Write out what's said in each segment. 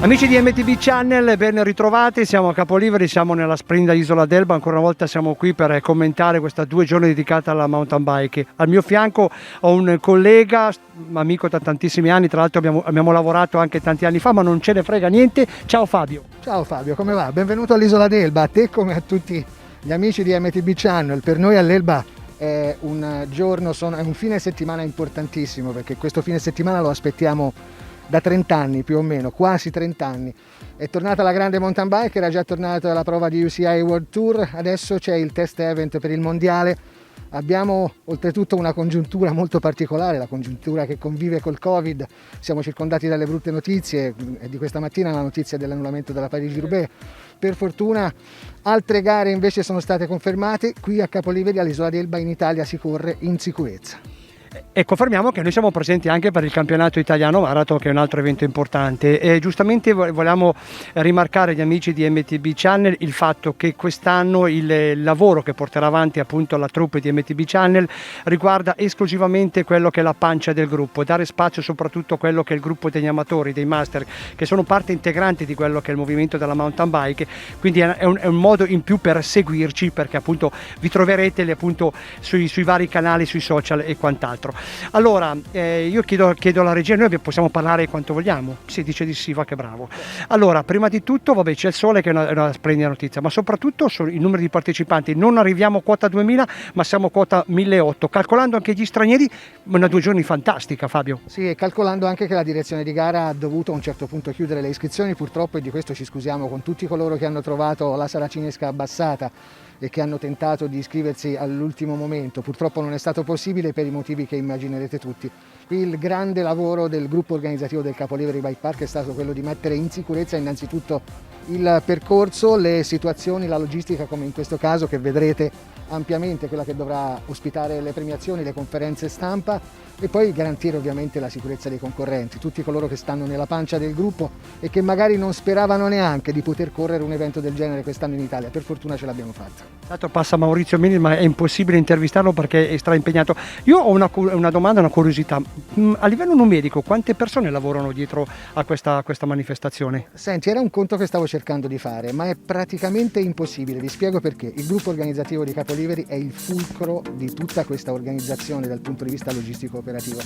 Amici di MTB Channel, ben ritrovati, siamo a Capoliveri, siamo nella splendida isola d'Elba, ancora una volta siamo qui per commentare questa 2 giorni dedicata alla mountain bike. Al mio fianco ho un collega, amico da tantissimi anni, tra l'altro abbiamo lavorato anche tanti anni fa, ma non ce ne frega niente. Ciao Fabio. Ciao Fabio, come va? Benvenuto all'isola d'Elba, a te come a tutti gli amici di MTB Channel. Per noi all'Elba è un giorno, è un fine settimana importantissimo, perché questo fine settimana lo aspettiamo da 30 anni più o meno, quasi 30 anni. È tornata la grande mountain bike, era già tornata la prova di UCI World Tour, adesso c'è il test event per il mondiale. Abbiamo oltretutto una congiuntura molto particolare, la congiuntura che convive col Covid, siamo circondati dalle brutte notizie, è di questa mattina la notizia dell'annullamento della Parigi-Roubaix. Per fortuna altre gare invece sono state confermate, qui a Capoliveri all'isola d'Elba in Italia si corre in sicurezza. E confermiamo che noi siamo presenti anche per il campionato italiano marathon, che è un altro evento importante, e giustamente vogliamo rimarcare agli amici di MTB Channel il fatto che quest'anno il lavoro che porterà avanti appunto la troupe di MTB Channel riguarda esclusivamente quello che è la pancia del gruppo, dare spazio soprattutto a quello che è il gruppo degli amatori, dei master, che sono parte integrante di quello che è il movimento della mountain bike, quindi è un modo in più per seguirci, perché appunto vi troverete appunto sui vari canali, sui social e quant'altro. Allora, io chiedo alla regia, noi possiamo parlare quanto vogliamo? Si dice di sì, va che bravo. Allora, prima di tutto, vabbè, c'è il sole che è una splendida notizia, ma soprattutto i numeri di partecipanti. Non arriviamo a quota 2000, ma siamo a quota 1800. Calcolando anche gli stranieri, una 2 giorni fantastica, Fabio. Sì, e calcolando anche che la direzione di gara ha dovuto a un certo punto chiudere le iscrizioni, purtroppo, e di questo ci scusiamo con tutti coloro che hanno trovato la saracinesca abbassata e che hanno tentato di iscriversi all'ultimo momento. Purtroppo non è stato possibile per i motivi che immaginerete tutti. Il grande lavoro del gruppo organizzativo del Capoliveri Bike Park è stato quello di mettere in sicurezza innanzitutto il percorso, le situazioni, la logistica, come in questo caso che vedrete ampiamente, quella che dovrà ospitare le premiazioni, le conferenze stampa, e poi garantire ovviamente la sicurezza dei concorrenti, tutti coloro che stanno nella pancia del gruppo e che magari non speravano neanche di poter correre un evento del genere quest'anno in Italia. Per fortuna ce l'abbiamo fatta. Tanto passa Maurizio Mini, ma è impossibile intervistarlo perché è straimpegnato. Io ho una domanda, una curiosità. A livello numerico, quante persone lavorano dietro a questa manifestazione? Senti, era un conto che stavo cercando di fare, ma è praticamente impossibile. Vi spiego perché. Il gruppo organizzativo di Capoliveri è il fulcro di tutta questa organizzazione dal punto di vista logistico operativo.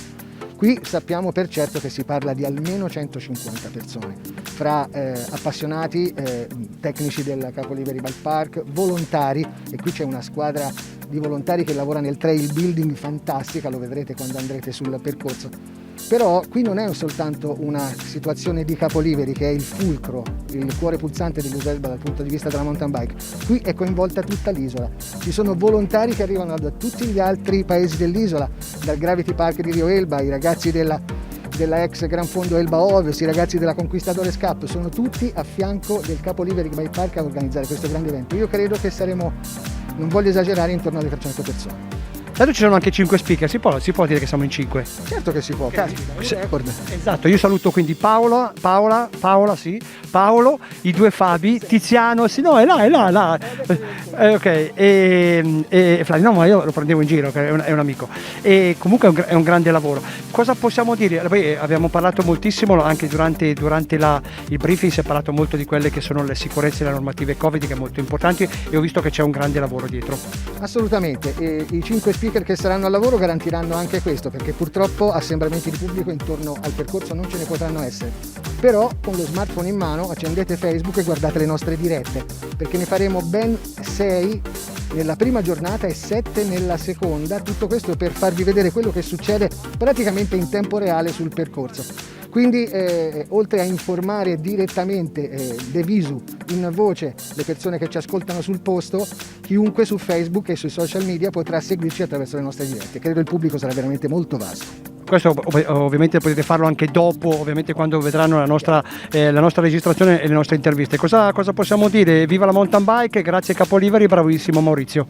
Qui sappiamo per certo che si parla di almeno 150 persone, fra appassionati, tecnici del Capoliveri Bike Park, volontari, e qui c'è una squadra di volontari che lavora nel trail building fantastica, lo vedrete quando andrete sul percorso. Però qui non è soltanto una situazione di Capoliveri, che è il fulcro, il cuore pulsante dell'isola d'Elba dal punto di vista della mountain bike. Qui è coinvolta tutta l'isola. Ci sono volontari che arrivano da tutti gli altri paesi dell'isola, dal Gravity Park di Rio Elba, i ragazzi della ex Gran Fondo Elba Ovest, i ragazzi della Conquistadores Cup, sono tutti a fianco del Capoliveri Bike Park a organizzare questo grande evento. Io credo che saremo, non voglio esagerare, intorno alle 300 persone. Tanto ci sono anche 5 speaker, si può dire che siamo in 5? Certo che si può, caspita, un record. Esatto, io saluto quindi Paola, sì, Paolo, i 2 Fabi, Tiziano, sì, no, è là. Ok, e Flavio, no, ma io lo prendevo in giro, che è un amico. E comunque è un grande lavoro. Cosa possiamo dire? Poi abbiamo parlato moltissimo, anche durante il briefing si è parlato molto di quelle che sono le sicurezze e le normative Covid, che è molto importante, e ho visto che c'è un grande lavoro dietro. Assolutamente, e i 5 speaker che saranno al lavoro garantiranno anche questo, perché purtroppo assembramenti di pubblico intorno al percorso non ce ne potranno essere. Però con lo smartphone in mano accendete Facebook e guardate le nostre dirette, perché ne faremo ben 6 nella prima giornata e 7 nella seconda, tutto questo per farvi vedere quello che succede praticamente in tempo reale sul percorso. Quindi oltre a informare direttamente de visu, in voce, le persone che ci ascoltano sul posto, chiunque su Facebook e sui social media potrà seguirci attraverso le nostre dirette. Credo il pubblico sarà veramente molto vasto. Questo ovviamente potete farlo anche dopo, ovviamente quando vedranno la nostra registrazione e le nostre interviste. Cosa possiamo dire? Viva la mountain bike, grazie Capoliveri, bravissimo Maurizio.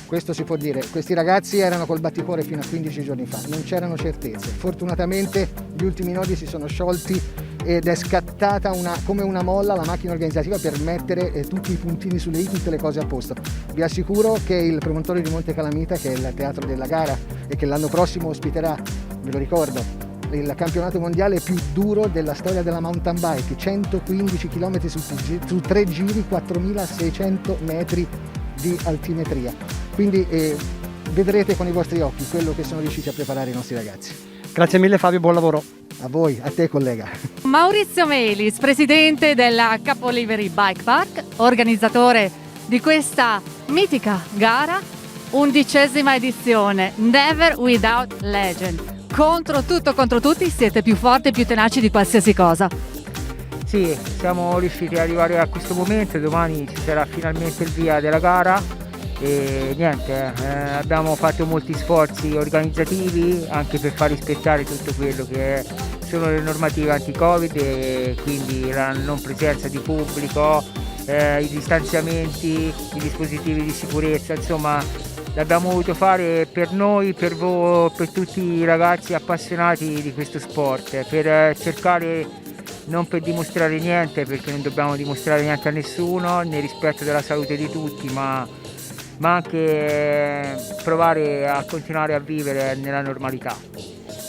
Questo si può dire, questi ragazzi erano col batticuore fino a 15 giorni fa, non c'erano certezze. Fortunatamente gli ultimi nodi si sono sciolti ed è scattata come una molla la macchina organizzativa per mettere tutti i puntini sulle i, tutte le cose a posto. Vi assicuro che il promontorio di Monte Calamita, che è il teatro della gara e che l'anno prossimo ospiterà, ve lo ricordo, il campionato mondiale più duro della storia della mountain bike, 115 km su 3 giri, 4600 metri di altimetria. Quindi vedrete con i vostri occhi quello che sono riusciti a preparare i nostri ragazzi. Grazie mille Fabio, buon lavoro. A voi, a te collega. Maurizio Melis, presidente della Capoliveri Bike Park, organizzatore di questa mitica gara, 11ª edizione, Never Without Legend. Contro tutto, contro tutti, siete più forti e più tenaci di qualsiasi cosa. Sì, siamo riusciti ad arrivare a questo momento, domani ci sarà finalmente il via della gara e niente, abbiamo fatto molti sforzi organizzativi anche per far rispettare tutto quello che sono le normative anti-Covid e quindi la non presenza di pubblico, i distanziamenti, i dispositivi di sicurezza, insomma l'abbiamo voluto fare per noi, per voi, per tutti i ragazzi appassionati di questo sport, per cercare, non per dimostrare niente, perché non dobbiamo dimostrare niente a nessuno, nel rispetto della salute di tutti, ma anche provare a continuare a vivere nella normalità.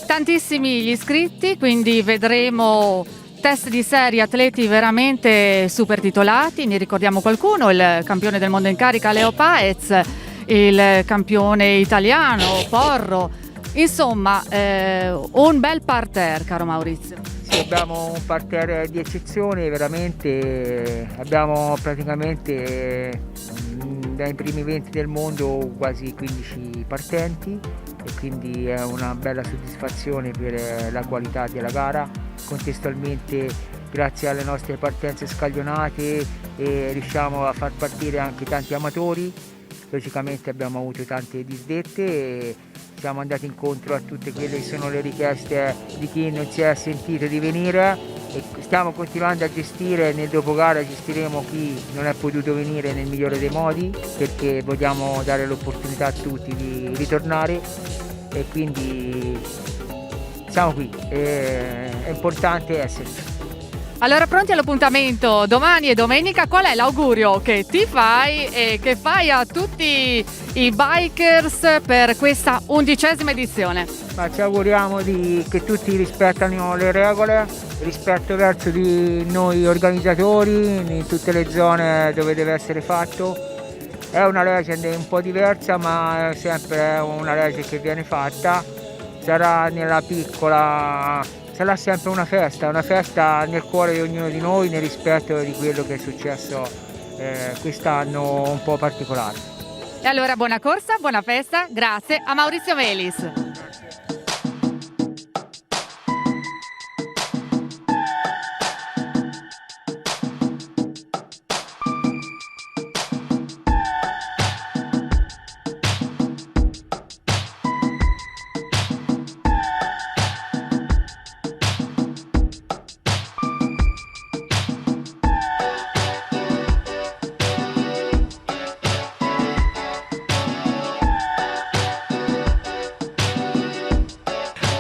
Tantissimi gli iscritti, quindi vedremo test di serie, atleti veramente super titolati. Ne ricordiamo qualcuno: il campione del mondo in carica Leo Paez, il campione italiano Porro, insomma un bel parterre, caro Maurizio. Sì, abbiamo un parterre di eccezione, veramente abbiamo praticamente dai primi 20 del mondo quasi 15 partenti e quindi è una bella soddisfazione per la qualità della gara. Contestualmente, grazie alle nostre partenze scaglionate, riusciamo a far partire anche tanti amatori. Logicamente abbiamo avuto tante disdette e siamo andati incontro a tutte quelle che sono le richieste di chi non si è sentito di venire e stiamo continuando a gestire. Nel dopogara gestiremo chi non è potuto venire nel migliore dei modi, perché vogliamo dare l'opportunità a tutti di ritornare e quindi siamo qui, è importante esserci. Allora, pronti all'appuntamento domani e domenica? Qual è l'augurio che ti fai e che fai a tutti i bikers per questa 11ª edizione? Ma ci auguriamo che tutti rispettano le regole, rispetto verso di noi organizzatori in tutte le zone dove deve essere fatto. È una legge un po' diversa, ma è sempre una legge che viene fatta. Sarà nella piccola, sarà sempre una festa nel cuore di ognuno di noi, nel rispetto di quello che è successo quest'anno un po' particolare. E allora buona corsa, buona festa, grazie a Maurizio Melis.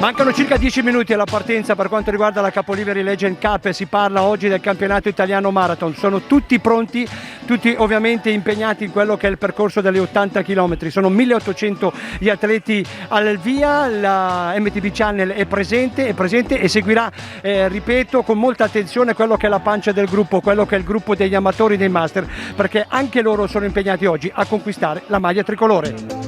Mancano circa 10 minuti alla partenza per quanto riguarda la Capoliveri Legend Cup e si parla oggi del campionato italiano marathon. Sono tutti pronti, tutti ovviamente impegnati in quello che è il percorso degli 80 km. Sono 1800 gli atleti al via, la MTB Channel è presente e seguirà, ripeto, con molta attenzione quello che è la pancia del gruppo, quello che è il gruppo degli amatori dei master, perché anche loro sono impegnati oggi a conquistare la maglia tricolore.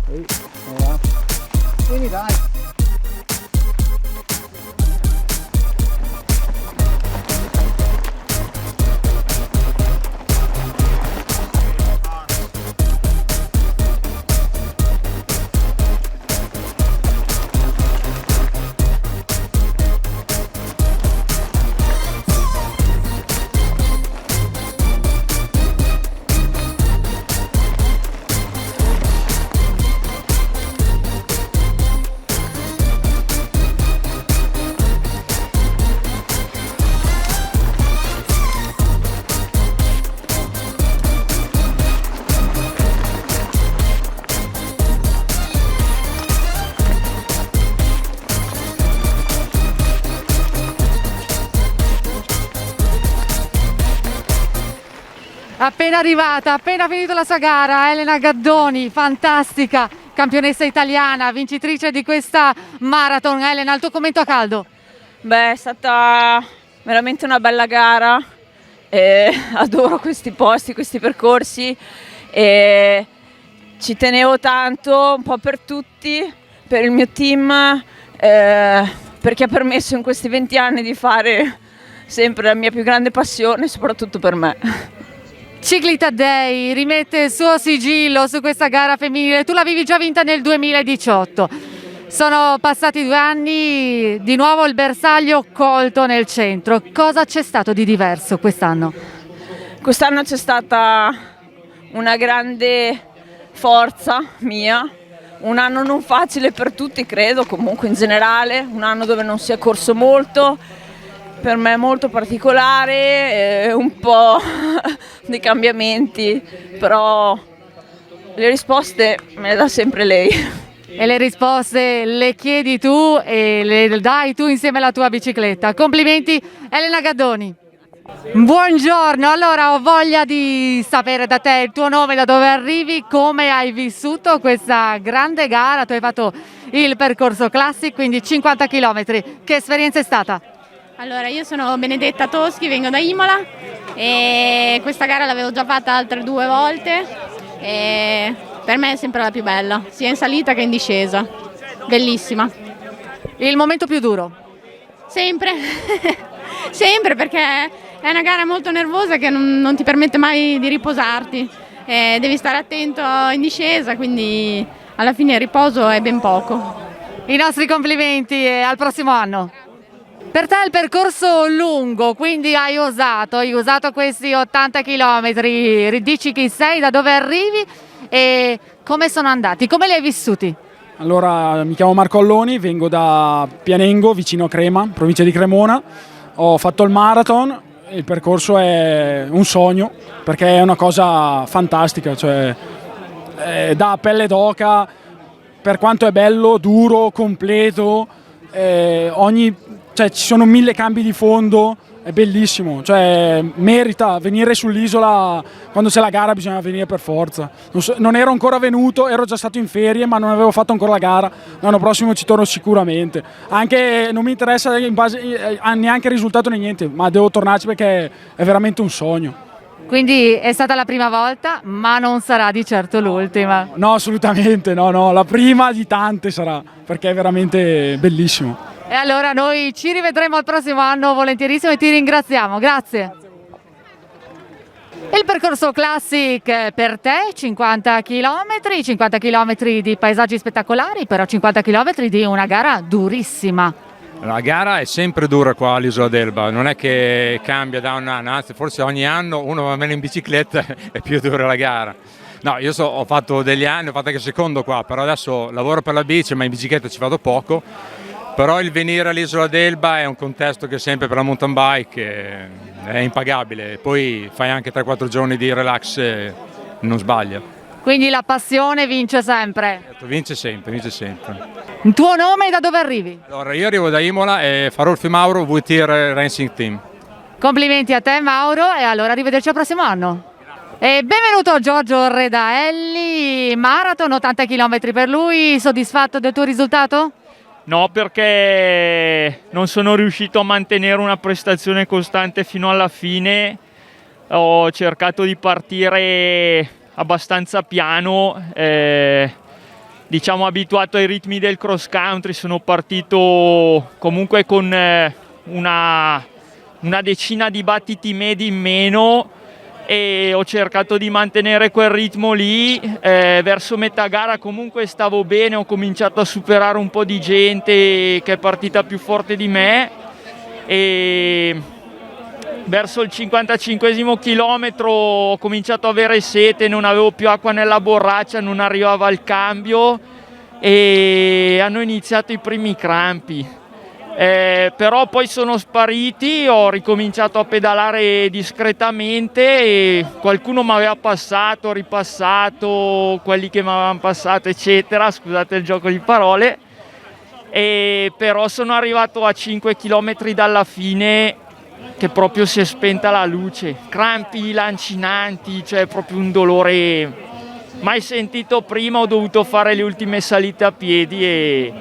Ehi, va. Vieni dai. Appena arrivata, appena finito la sua gara, Elena Gaddoni, fantastica, campionessa italiana, vincitrice di questa marathon. Elena, il tuo commento a caldo? Beh, è stata veramente una bella gara, adoro questi posti, questi percorsi e ci tenevo tanto, un po' per tutti, per il mio team, perché ha permesso in questi 20 anni di fare sempre la mia più grande passione, soprattutto per me. Cicli Taddei rimette il suo sigillo su questa gara femminile, tu l'avevi già vinta nel 2018. Sono passati 2 anni, di nuovo il bersaglio colto nel centro. Cosa c'è stato di diverso quest'anno? Quest'anno c'è stata una grande forza mia, un anno non facile per tutti credo, comunque in generale, un anno dove non si è corso molto, per me molto particolare, un po' di cambiamenti, però le risposte me le dà sempre lei. E le risposte le chiedi tu e le dai tu insieme alla tua bicicletta. Complimenti Elena Gaddoni. Buongiorno, allora ho voglia di sapere da te il tuo nome, da dove arrivi, come hai vissuto questa grande gara. Tu hai fatto il percorso Classic, quindi 50 km. Che esperienza è stata? Allora, io sono Benedetta Toschi, vengo da Imola e questa gara l'avevo già fatta altre 2 volte e per me è sempre la più bella, sia in salita che in discesa. Bellissima. Il momento più duro? Sempre, sempre perché è una gara molto nervosa che non ti permette mai di riposarti. Devi stare attento in discesa, quindi alla fine il riposo è ben poco. I nostri complimenti e al prossimo anno. Per te il percorso lungo, quindi hai usato questi 80 km, dici chi sei, da dove arrivi e come sono andati, come li hai vissuti? Allora, mi chiamo Marco Alloni, vengo da Pianengo, vicino a Crema, provincia di Cremona. Ho fatto il marathon, il percorso è un sogno perché è una cosa fantastica, cioè dà pelle d'oca per quanto è bello, duro, completo, ci sono 1000 cambi di fondo, è bellissimo, cioè merita venire sull'isola. Quando c'è la gara bisogna venire per forza. Non ero ancora venuto, ero già stato in ferie ma non avevo fatto ancora la gara. L'anno prossimo ci torno sicuramente, anche non mi interessa in base a neanche il risultato né niente, ma devo tornarci perché è veramente un sogno. Quindi è stata la prima volta ma non sarà di certo l'ultima. No, assolutamente no, la prima di tante sarà, perché è veramente bellissimo. E allora noi ci rivedremo al prossimo anno volentierissimo e ti ringraziamo, grazie. Il percorso Classic per te, 50 km di paesaggi spettacolari, però 50 km di una gara durissima. La gara è sempre dura qua all'Isola d'Elba, non è che cambia da un anno, anzi forse ogni anno uno va meno in bicicletta e più dura la gara. No, io ho fatto degli anni, ho fatto anche secondo qua, però adesso lavoro per la bici ma in bicicletta ci vado poco. Però il venire all'Isola d'Elba è un contesto che sempre per la mountain bike è impagabile, poi fai anche 3-4 giorni di relax e non sbaglia. Quindi la passione vince sempre? Vince sempre. Il tuo nome e da dove arrivi? Allora, io arrivo da Imola e Farolfi Mauro, VTR Racing Team. Complimenti a te Mauro e allora arrivederci al prossimo anno. E benvenuto Giorgio Redaelli, marathon 80 km per lui, soddisfatto del tuo risultato? No, perché non sono riuscito a mantenere una prestazione costante fino alla fine. Ho cercato di partire abbastanza piano, diciamo abituato ai ritmi del cross country, sono partito comunque con una decina di battiti medi in meno e ho cercato di mantenere quel ritmo lì. Verso metà gara comunque stavo bene, ho cominciato a superare un po' di gente che è partita più forte di me e verso il 55esimo chilometro ho cominciato ad avere sete, non avevo più acqua nella borraccia, non arrivava il cambio e hanno iniziato i primi crampi. Però poi sono spariti, ho ricominciato a pedalare discretamente e qualcuno mi aveva passato, ripassato, quelli che mi avevano passato eccetera, scusate il gioco di parole, però sono arrivato a 5 km dalla fine che proprio si è spenta la luce, crampi lancinanti, cioè proprio un dolore mai sentito prima. Ho dovuto fare le ultime salite a piedi e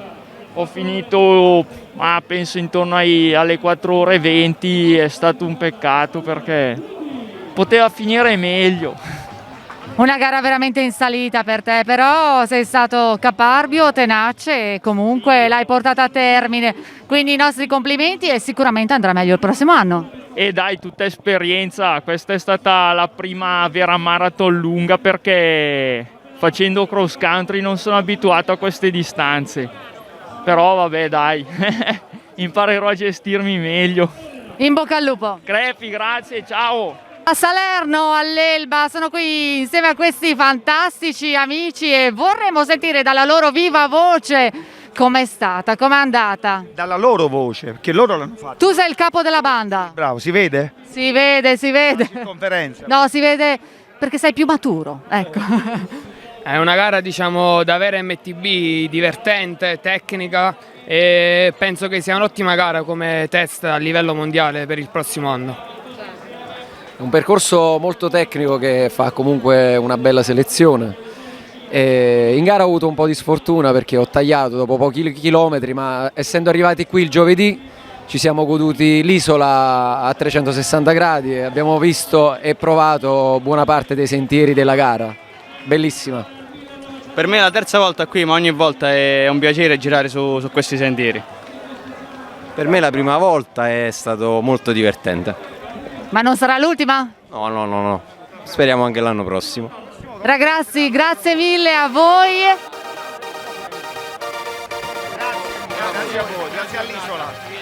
ho finito penso intorno alle 4:20, è stato un peccato perché poteva finire meglio. Una gara veramente in salita per te, però sei stato caparbio, tenace e comunque l'hai portata a termine, quindi i nostri complimenti e sicuramente andrà meglio il prossimo anno. E dai, tutta esperienza, questa è stata la prima vera marathon lunga perché facendo cross country non sono abituato a queste distanze, però vabbè dai, imparerò a gestirmi meglio. In bocca al lupo. Crepi, grazie, ciao! A Salerno, all'Elba, sono qui insieme a questi fantastici amici e vorremmo sentire dalla loro viva voce com'è stata, com'è andata. Dalla loro voce, perché loro l'hanno fatto. Tu sei il capo della banda. Bravo, si vede? Si vede, si vede. In conferenza. No, si vede perché sei più maturo, ecco. È una gara, diciamo, da vera MTB, divertente, tecnica e penso che sia un'ottima gara come test a livello mondiale per il prossimo anno. Un percorso molto tecnico che fa comunque una bella selezione. In gara ho avuto un po' di sfortuna perché ho tagliato dopo pochi chilometri, ma essendo arrivati qui il giovedì ci siamo goduti l'isola a 360 gradi e abbiamo visto e provato buona parte dei sentieri della gara. Bellissima. Per me è la terza volta qui, ma ogni volta è un piacere girare su questi sentieri. Per me la prima volta è stato molto divertente. Ma non sarà l'ultima? No. Speriamo anche l'anno prossimo. Ragazzi, grazie mille a voi. Grazie a voi, grazie all'isola.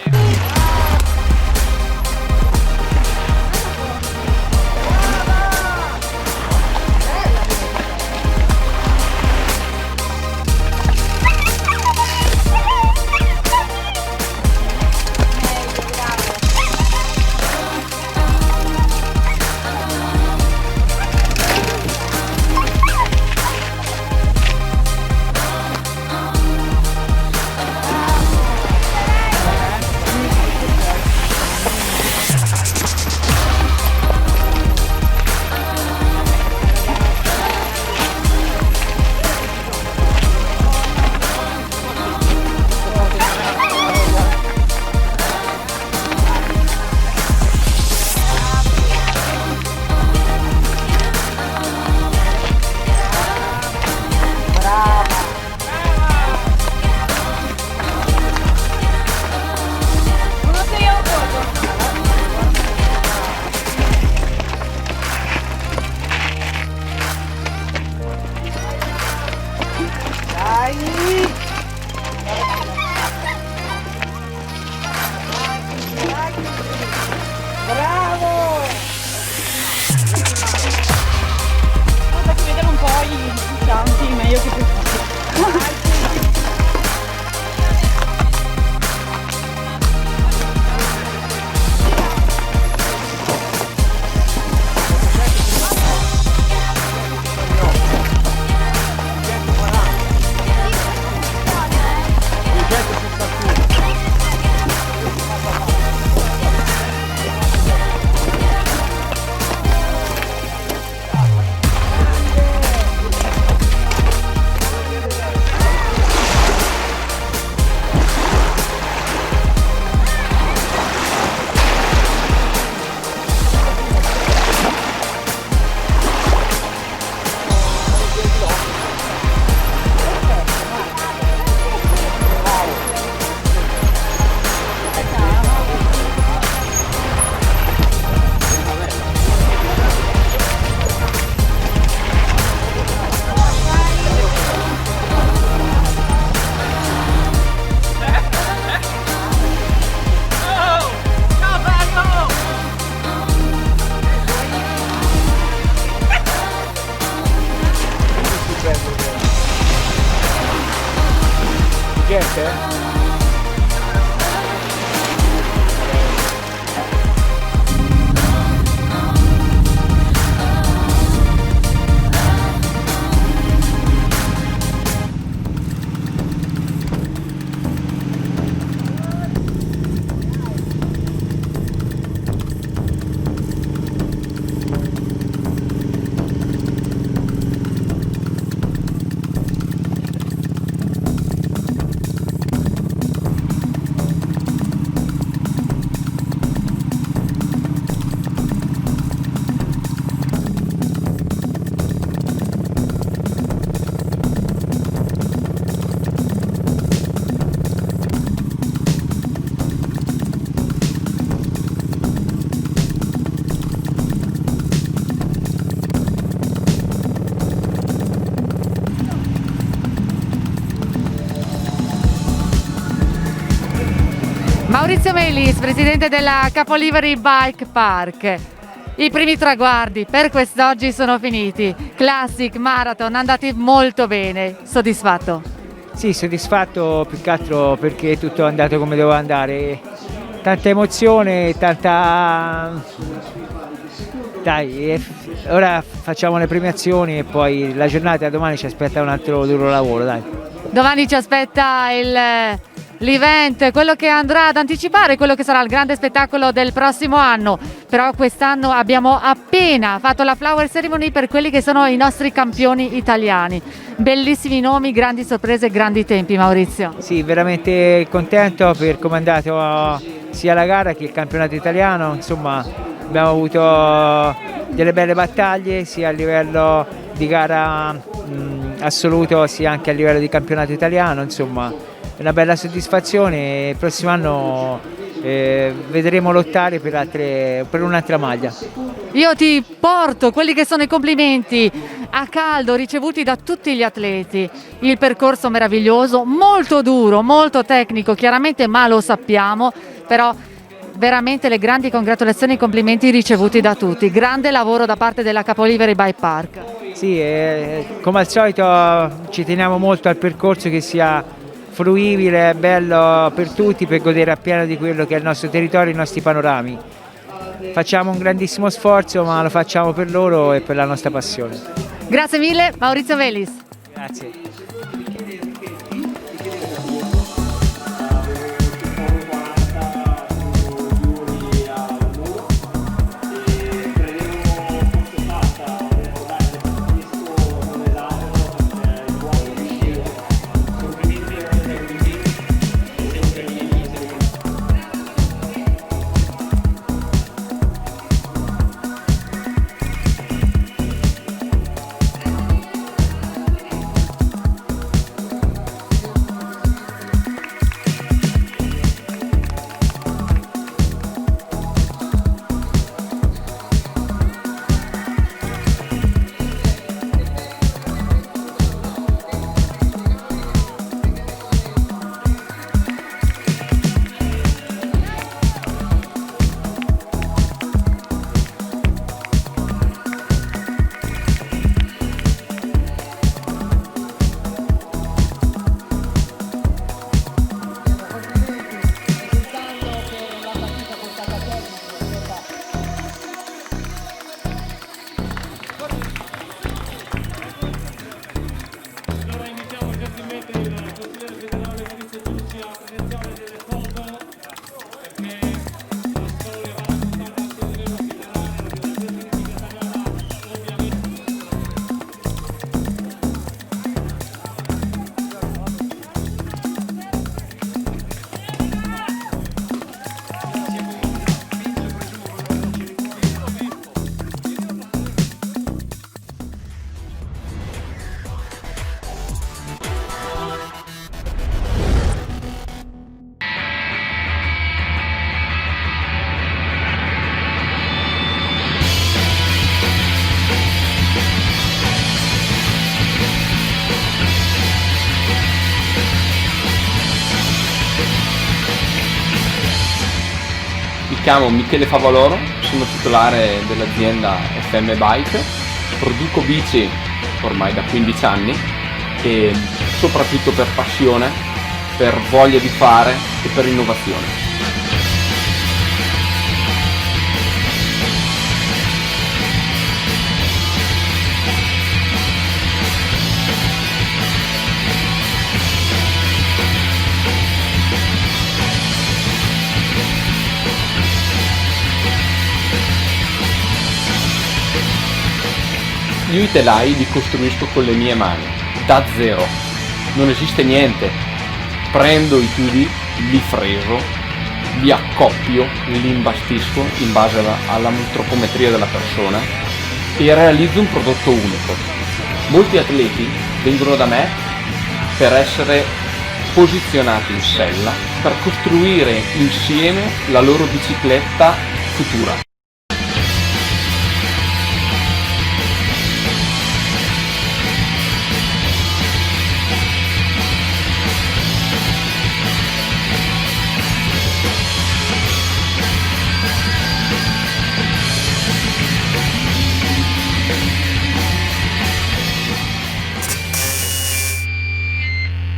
gente? Maurizio Melis, presidente della Capoliveri Bike Park. I primi traguardi per quest'oggi sono finiti. Classic, marathon, andati molto bene. Soddisfatto? Sì, soddisfatto più che altro perché tutto è andato come doveva andare. Tanta emozione, tanta... Dai, ora facciamo le premiazioni e poi la giornata domani ci aspetta un altro duro lavoro, dai. Domani ci aspetta l'event, quello che andrà ad anticipare quello che sarà il grande spettacolo del prossimo anno. Però quest'anno abbiamo appena fatto la flower ceremony per quelli che sono i nostri campioni italiani. Bellissimi nomi, grandi sorprese, grandi tempi, Maurizio. Sì, veramente contento per come è andato sia la gara che il campionato italiano. Insomma, abbiamo avuto delle belle battaglie sia a livello di gara assoluto sia anche a livello di campionato italiano. Insomma, una bella soddisfazione. Il prossimo anno vedremo lottare per un'altra maglia. Io ti porto quelli che sono i complimenti a caldo ricevuti da tutti gli atleti. Il percorso meraviglioso, molto duro, molto tecnico chiaramente, ma lo sappiamo, però veramente le grandi congratulazioni e complimenti ricevuti da tutti. Grande lavoro da parte della Capoliveri Bike Park. Sì, come al solito ci teniamo molto al percorso, che sia fruibile, bello per tutti, per godere appieno di quello che è il nostro territorio, i nostri panorami. Facciamo un grandissimo sforzo, ma lo facciamo per loro e per la nostra passione. Grazie mille, Maurizio Melis. Grazie. Mi chiamo Michele Favaloro, sono titolare dell'azienda FM Bike, produco bici ormai da 15 anni e soprattutto per passione per voglia di fare e per innovazione. Io i telai li costruisco con le mie mani, da zero. Non esiste niente. Prendo i tubi, li freso, li accoppio, li imbastisco in base all'antropometria della persona e realizzo un prodotto unico. Molti atleti vengono da me per essere posizionati in sella, per costruire insieme la loro bicicletta futura.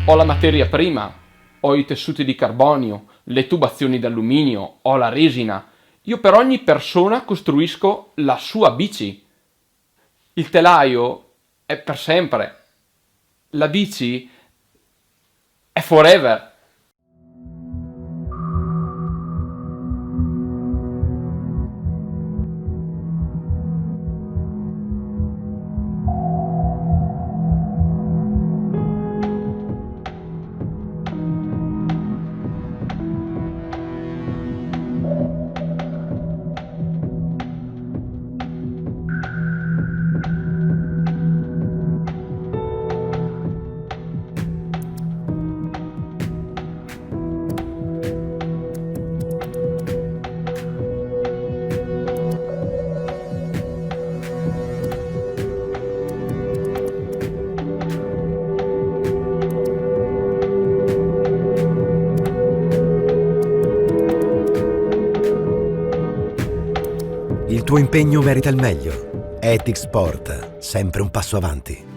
Ho la materia prima, ho i tessuti di carbonio, le tubazioni d'alluminio, ho la resina. Io per ogni persona costruisco la sua bici. Il telaio è per sempre. La bici è forever. Il tuo impegno merita il meglio. Ethic Sport, sempre un passo avanti.